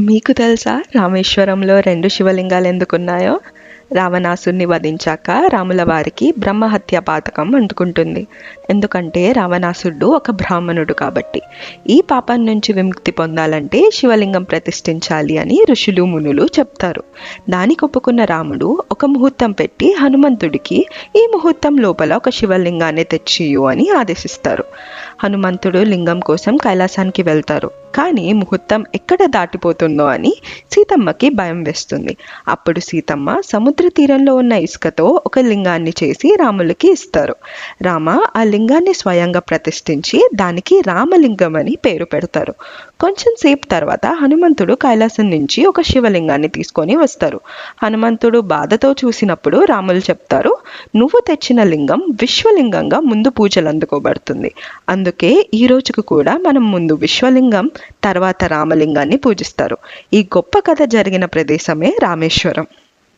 మీకు తెలుసా రామేశ్వరంలో 2 శివలింగాలు ఎందుకున్నాయో? రావణాసురుడిని వధించాక రాముల వారికి బ్రహ్మహత్య పాతకం అంటుకుంటుంది. ఎందుకంటే రావణాసురుడు ఒక బ్రాహ్మణుడు కాబట్టి. ఈ పాపం నుంచి విముక్తి పొందాలంటే శివలింగం ప్రతిష్ఠించాలి అని ఋషులు మునులు చెప్తారు. దానికి ఒప్పుకున్న రాముడు ఒక ముహూర్తం పెట్టి హనుమంతుడికి ఈ ముహూర్తం లోపల ఒక శివలింగాన్ని తెచ్చియు అని ఆదేశిస్తారు. హనుమంతుడు లింగం కోసం కైలాసానికి వెళ్తారు. కానీ ముహూర్తం ఎక్కడ దాటిపోతుందో అని సీతమ్మకి భయం వేస్తుంది. అప్పుడు సీతమ్మ సముద్ర తీరంలో ఉన్న ఇసుకతో ఒక లింగాన్ని చేసి రాములకి ఇస్తారు. రామ ఆ లింగాన్ని స్వయంగా ప్రతిష్ఠించి దానికి రామలింగం అని పేరు పెడతారు. కొంచెం సేపు తర్వాత హనుమంతుడు కైలాసం నుంచి ఒక శివలింగాన్ని తీసుకొని వస్తారు. హనుమంతుడు బాధతో చూసినప్పుడు రాములు చెప్తారు, నువ్వు తెచ్చిన లింగం విశ్వలింగంగా ముందు పూజలు అందుకోబడుతుంది. అందుకే ఈ రోజుకు కూడా మనం ముందు విశ్వలింగం, తర్వాత రామలింగాన్ని పూజిస్తారు. ఈ గొప్ప కథ జరిగిన ప్రదేశమే రామేశ్వరం.